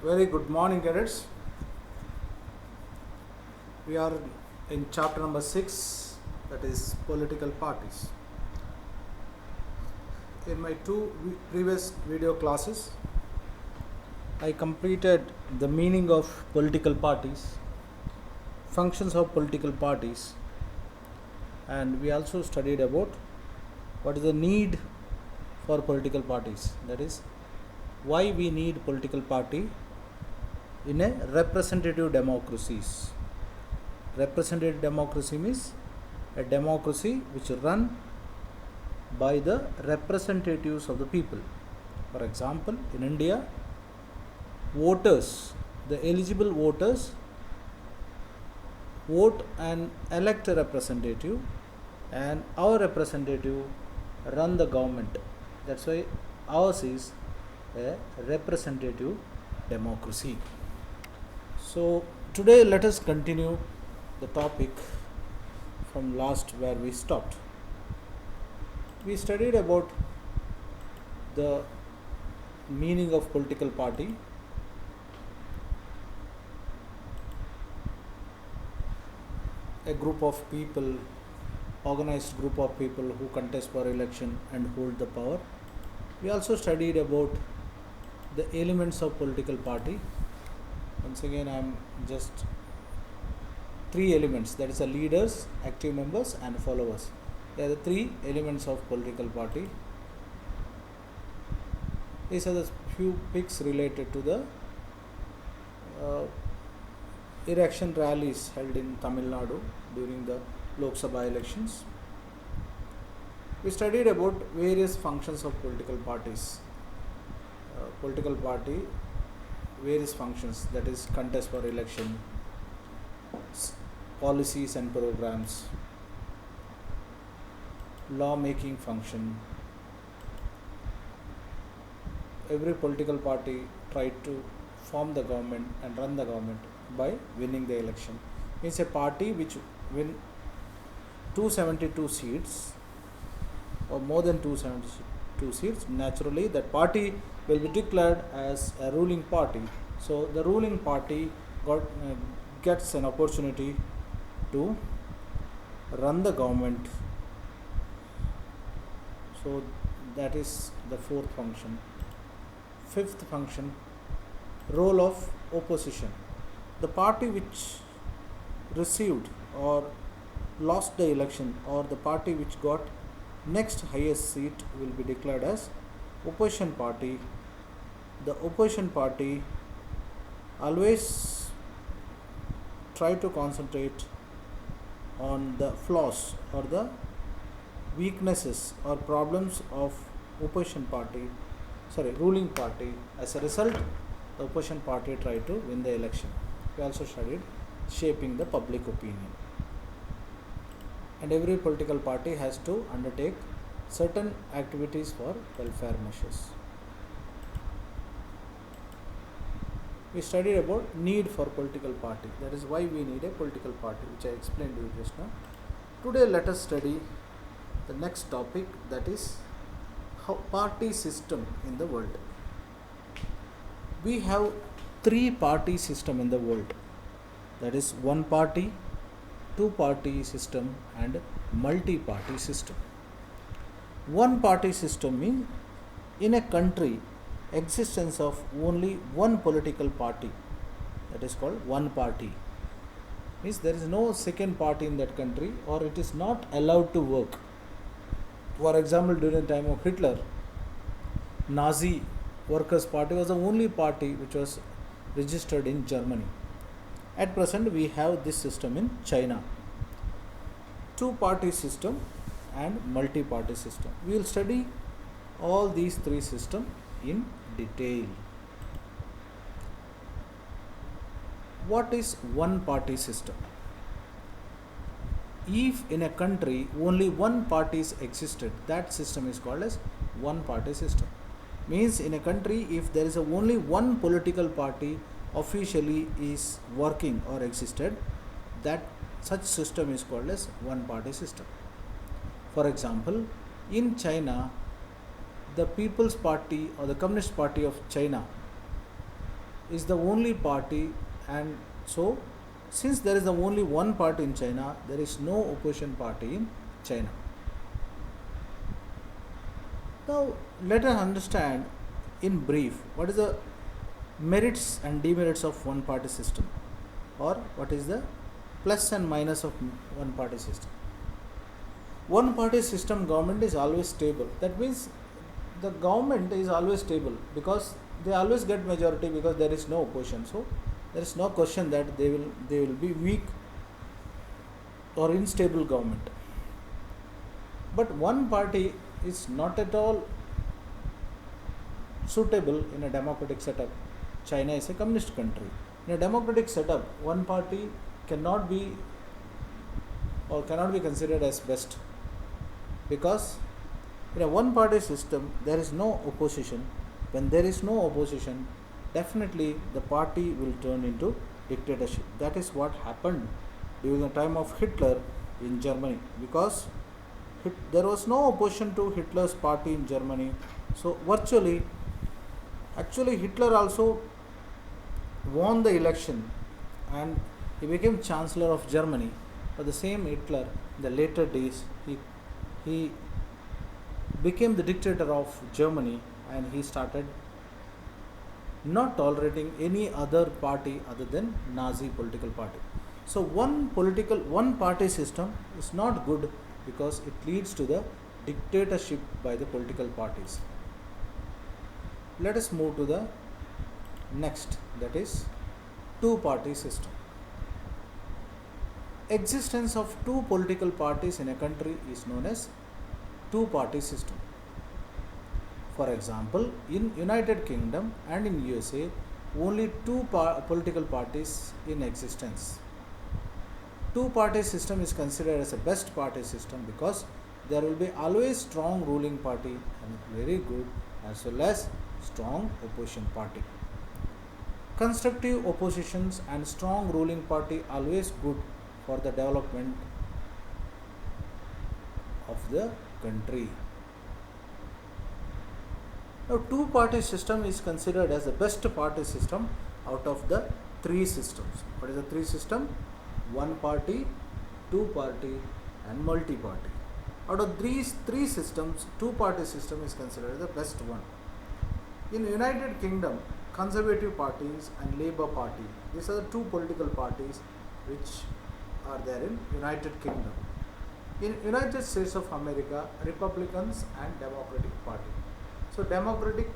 Very good morning, cadets. We are in chapter number 6, that is political parties. In my previous video classes, I completed the meaning of political parties, functions of political parties, and we also studied about what is the need for political parties. That is, why we need political party in a representative democracies. Representative democracy means a democracy which run by the representatives of the people. For example, in India, voters, the eligible voters, vote and elect a representative, and our representative run the government. That's why ours is a representative democracy. So today let us continue the topic from last where we stopped. We studied about the meaning of political party, a group of people, organized group of people who contest for election and hold the power. We also studied about the elements of political party. Once again, I am just three elements, that is the leaders, active members and followers. They are the three elements of political party. These are the few pics related to the election rallies held in Tamil Nadu during the Lok Sabha elections. We studied about various functions of political parties. Political party, various functions, that is contest for election, policies and programs, law making function. Every political party tried to form the government and run the government by winning the election. Means a party which win 272 seats or more than 272 seats, naturally that party will be declared as a ruling party. So the ruling party gets an opportunity to run the government. So that is the fourth function. Fifth function, role of opposition. The party which received or lost the election, or the party which got next highest seat, will be declared as opposition party. The opposition party always try to concentrate on the flaws or the weaknesses or problems of ruling party. As a result, the opposition party tried to win the election. We also studied shaping the public opinion. And every political party has to undertake certain activities for welfare measures. We studied about need for political party. That is why we need a political party, which I explained to you just now. Today let us study the next topic, that is how party system in the world. We have three party system in the world. That is one party, two party system and multi-party system. One party system means in a country existence of only one political party, that is called one party. Means there is no second party in that country, or it is not allowed to work. For example, during the time of Hitler, Nazi Workers' Party was the only party which was registered in Germany. At present, we have this system in China. Two-party system and multi-party system. We will study all these three systems in detail. What is one-party system? If in a country only one party is existed, that system is called as one-party system. Means in a country, if there is only one political party officially is working or existed, that such system is called as one-party system. For example, in China, the People's Party or the Communist Party of China is the only party, and so since there is the only one party in China, there is no opposition party in China. Now let us understand in brief what is the merits and demerits of one party system, or what is the plus and minus of one party system. One party system government is always stable. That means the government is always stable because they always get majority because there is no opposition. So there is no question that they will be weak or unstable government. But one party is not at all suitable in a democratic setup. China is a communist country. In a democratic setup, one party cannot be considered as best, because in a one party system there is no opposition. When there is no opposition, definitely the party will turn into dictatorship. That is what happened during the time of Hitler in Germany, because there was no opposition to Hitler's party in Germany. So actually Hitler also won the election and he became Chancellor of Germany. But the same Hitler, in the later days, he became the dictator of Germany, and he started not tolerating any other party other than Nazi political party. So one party system is not good because it leads to the dictatorship by the political parties. Let us move to the next, that is two party system. Existence of two political parties in a country is known as two party system. For example, in United Kingdom and in USA, only two political parties in existence. Two party system is considered as a best party system because there will be always strong ruling party and very good as well as strong opposition party. Constructive oppositions and strong ruling party always good for the development of the country. Now, two party system is considered as the best party system out of the three systems. What is the three system? One party, two party and multi-party. Out of these three systems, two party system is considered the best one. In United Kingdom, Conservative parties and Labour Party, these are the two political parties which are there in United Kingdom. In United States of America, Republicans and Democratic Party. So Democratic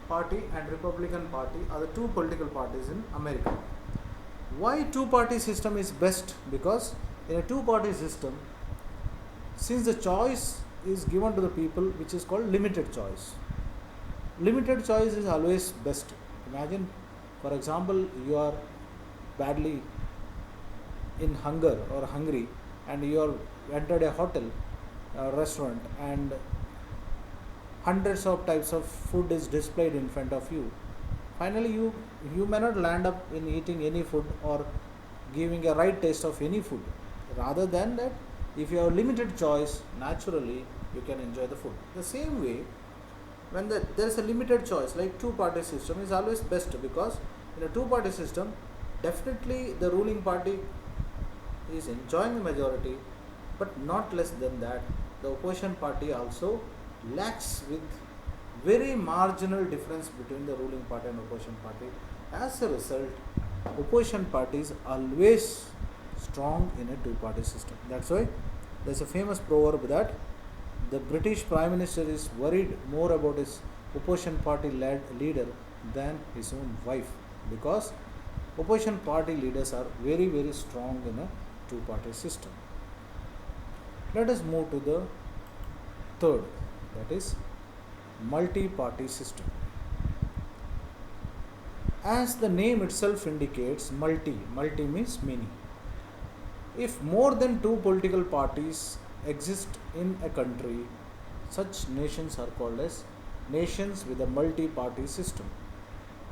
Party and Republican Party are the two political parties in America. Why two-party system is best? Because in a two-party system, since the choice is given to the people, which is called limited choice. Limited choice is always best. Imagine, for example, you are badly in hunger or hungry and you are entered a hotel or restaurant and hundreds of types of food is displayed in front of you. Finally, you may not land up in eating any food or giving a right taste of any food. Rather than that, if you have limited choice, naturally you can enjoy the food. The same way, when there is a limited choice, like two-party system is always best, because in a two-party system, definitely the ruling party is enjoying the majority, but not less than that, the opposition party also lacks with very marginal difference between the ruling party and opposition party. As a result, opposition parties always strong in a two-party system. That's why there is a famous proverb that the British Prime Minister is worried more about his opposition party leader than his own wife, because opposition party leaders are very, very strong in a two-party system. Let us move to the third, that is multi-party system. As the name itself indicates, multi means many. If more than two political parties exist in a country, such nations are called as nations with a multi-party system.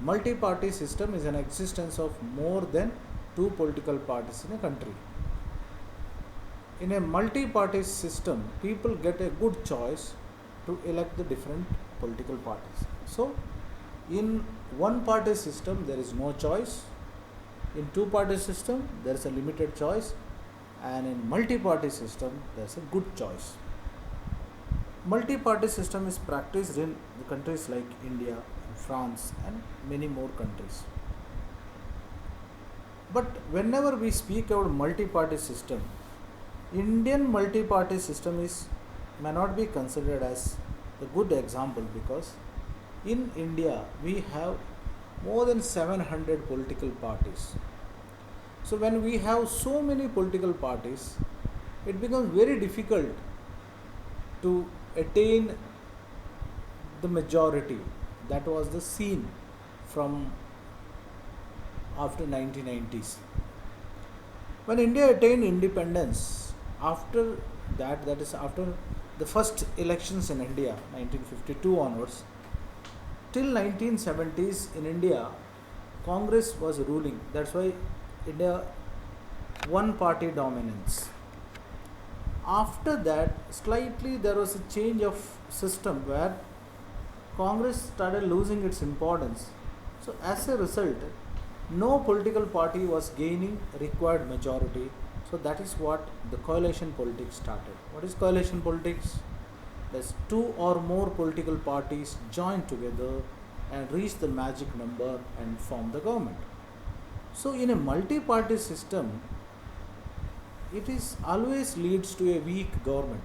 Multi-party system is an existence of more than two political parties in a country. In a multi-party system, people get a good choice to elect the different political parties. So, In one party system there is no choice, in two party system there is a limited choice, and in multi party system there is a good choice. Multi party system is practiced in the countries like India, France, and many more countries. But whenever we speak about multi party system, Indian multi party system is may not be considered as a good example, because in India we have more than 700 political parties. So when we have so many political parties, it becomes very difficult to attain the majority. That was the scene from after 1990s. When India attained independence, after that is after the first elections in India, 1952 onwards, till 1970s in India, Congress was ruling. That's why India one party dominance. After that, slightly there was a change of system where Congress started losing its importance. So as a result, no political party was gaining required majority. So that is what the coalition politics started. What is coalition politics? There's two or more political parties join together and reach the magic number and form the government. So in a multi-party system, it is always leads to a weak government.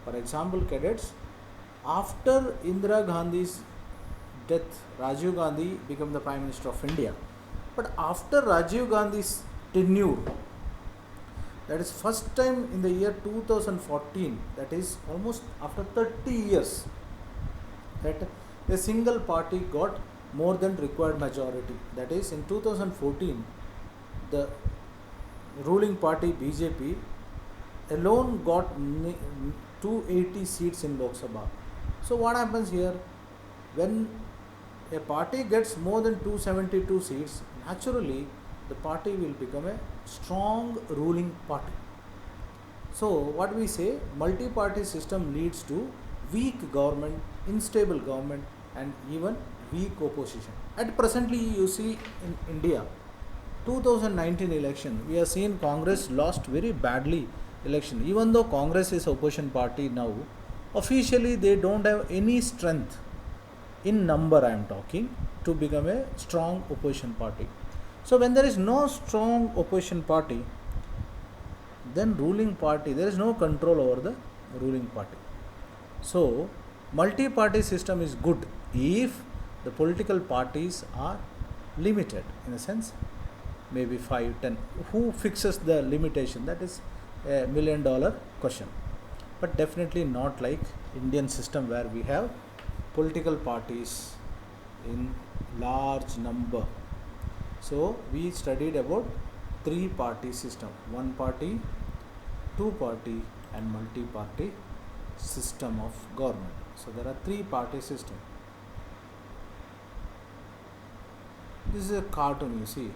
For example, cadets, after Indira Gandhi's death, Rajiv Gandhi became the Prime Minister of India. But after Rajiv Gandhi's tenure, that is first time in the year 2014, that is almost after 30 years, that a single party got more than required majority. That is in 2014, the ruling party BJP alone got 280 seats in Lok Sabha. So what happens here? When a party gets more than 272 seats, naturally the party will become a strong ruling party. So what we say, multi-party system leads to weak government, unstable government, and even weak opposition. At presently you see in India, 2019 election, we have seen Congress lost very badly election. Even though Congress is opposition party now, officially they don't have any strength in number, I am talking, to become a strong opposition party. So when there is no strong opposition party, then ruling party, there is no control over the ruling party. So multi-party system is good if the political parties are limited, in a sense, maybe 5, 10. Who fixes the limitation? That is a $1 million question. But definitely not like Indian system, where we have political parties in large number. So we studied about 3-party system: one party, 2-party, and multi-party system of government. So there are 3-party system. This is a cartoon, you see,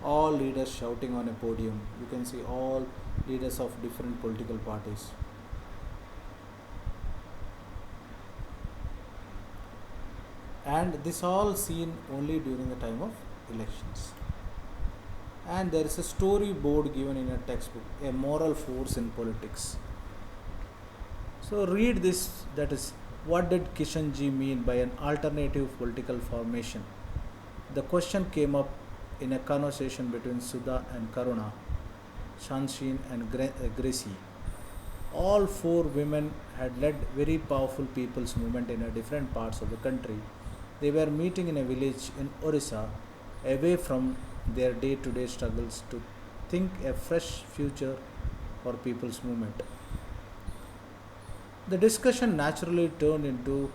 all leaders shouting on a podium. You can see all leaders of different political parties. And this all seen only during the time of elections. And there is a storyboard given in a textbook, a moral force in politics. So read this, that is, what did Kishanji mean by an alternative political formation? The question came up in a conversation between Sudha and Karuna, Shanshin and Gracie. All 4 women had led very powerful people's movement in different parts of the country. They were meeting in a village in Orissa, away from their day-to-day struggles, to think a fresh future for people's movement. The discussion naturally turned into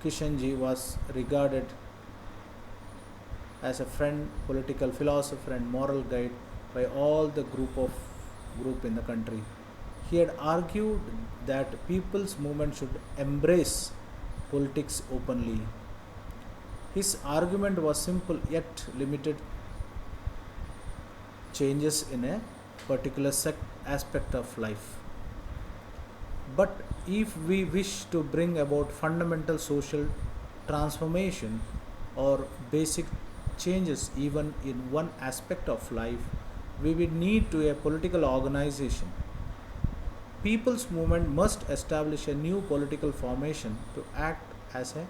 Kishanji was regarded as a friend, political philosopher, and moral guide by all the group in the country. He had argued that people's movement should embrace politics openly. His argument was simple yet limited: changes in a particular aspect of life. But if we wish to bring about fundamental social transformation, or basic changes even in one aspect of life, we will need to a political organization. People's movement must establish a new political formation to act as a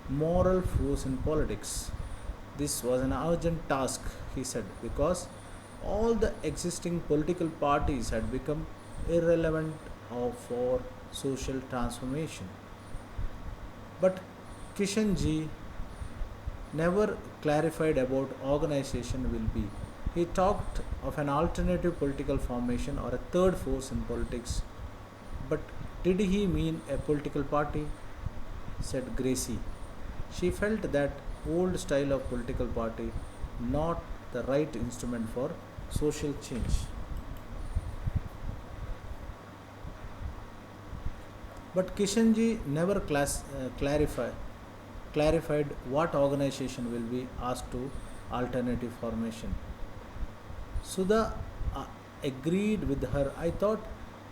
moral force in politics. This was an urgent task, he said, because all the existing political parties had become irrelevant for social transformation. But Kishanji never clarified about organization will be. He talked of an alternative political formation or a third force in politics. But did he mean a political party? Said Gracie. She felt that old style of political party not the right instrument for social change. But Kishanji never clarified what organization will be asked to alternative formation. Sudha agreed with her. I thought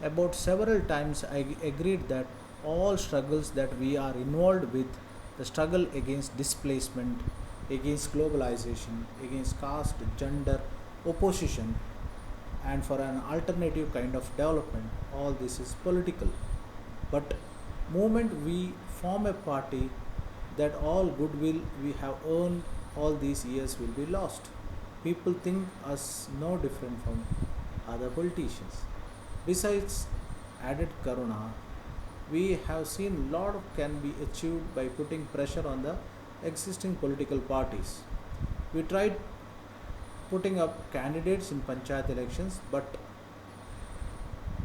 about several times. I agreed that all struggles that we are involved with, the struggle against displacement, against globalization, against caste, gender, opposition, and for an alternative kind of development, all this is political. But moment we form a party, that all goodwill we have earned all these years will be lost. People think us no different from other politicians. Besides added Karuna, we have seen lot of can be achieved by putting pressure on the existing political parties. We tried putting up candidates in panchayat elections, but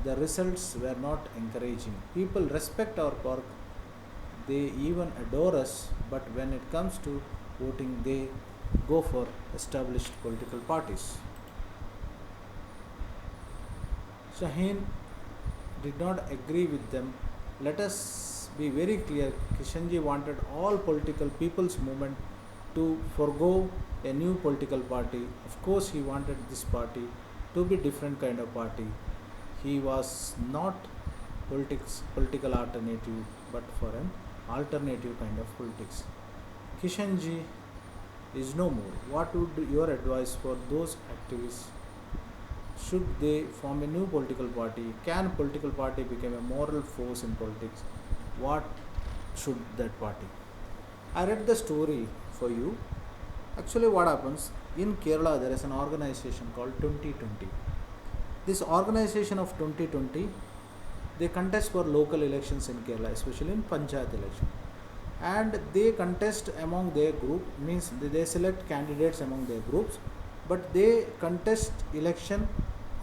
the results were not encouraging. People respect our work, they even adore us, but when it comes to voting, they go for established political parties. Shaheen did not agree with them. Let us be very clear. Kishanji wanted all political people's movement to forego a new political party. Of course, he wanted this party to be different kind of party. He was not political alternative, but for an alternative kind of politics. Kishanji is no more. What would be your advice for those activists? Should they form a new political party? Can political party become a moral force in politics? What should that party? I read the story for you. Actually, what happens in Kerala? There is an organization called 2020. This organization of 2020, they contest for local elections in Kerala, especially in Panchayat election, and they contest among their group, means they select candidates among their groups, but they contest election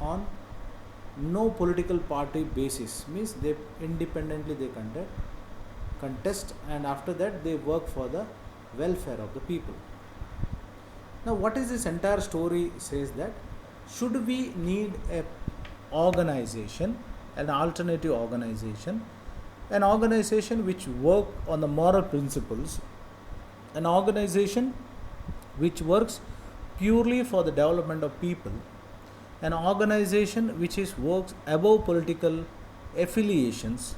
on no political party basis, means they independently they contest, and after that they work for the welfare of the people. Now what is this entire story says that should we need a organization, an alternative organization, an organization which work on the moral principles, an organization which works purely for the development of people, an organization which is works above political affiliations.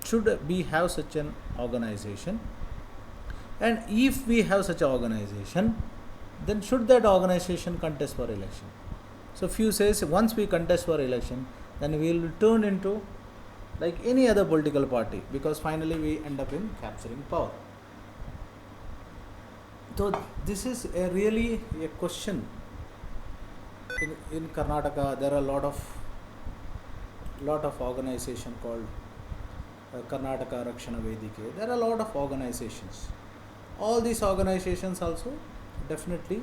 Should we have such an organization? And if we have such an organization, then should that organization contest for election? So few says once we contest for election, then we will turn into like any other political party, because finally we end up in capturing power. So this is really a question. In Karnataka, there are a lot of organization called Karnataka Rakshana Vedike. There are a lot of organizations. All these organizations also definitely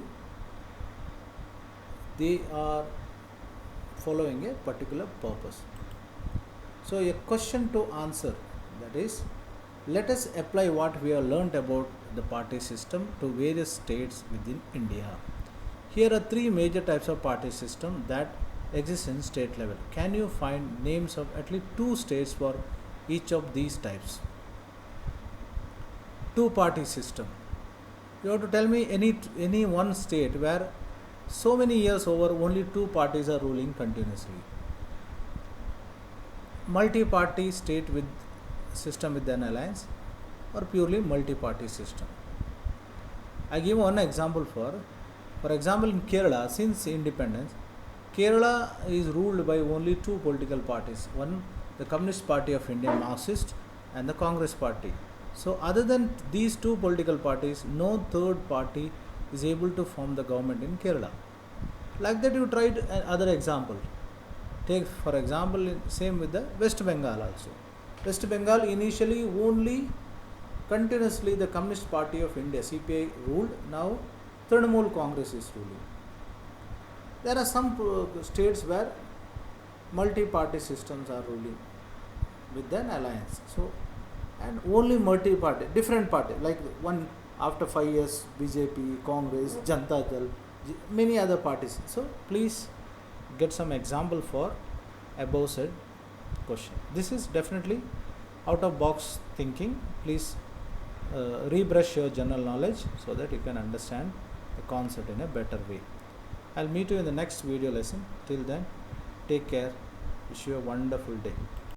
they are following a particular purpose. So a question to answer, that is, let us apply what we have learnt about the party system to various states within India. Here are three major types of party system that exist in state level. Can you find names of at least two states for each of these types? Two party system. You have to tell me any one state where so many years over only two parties are ruling continuously. Multi-party state with system with an alliance, or purely multi-party system. I give one example for example, in Kerala, since independence, Kerala is ruled by only two political parties. One, the Communist Party of India, Marxist, and the Congress Party. So, other than these two political parties, no third party is able to form the government in Kerala. Like that, you tried other example. Take for example, same with the West Bengal also. West Bengal initially only continuously the Communist Party of India (CPI) ruled. Now Trinamool Congress is ruling. There are some states where multi-party systems are ruling with an alliance. So, and only multi-party, different party, like one after 5 years, BJP, Congress, Janata Dal, many other parties. So, please get some example for above said question. This is definitely out of box thinking. Please rebrush your general knowledge so that you can understand the concept in a better way. I'll meet you in the next video lesson. Till then, take care. Wish you a wonderful day.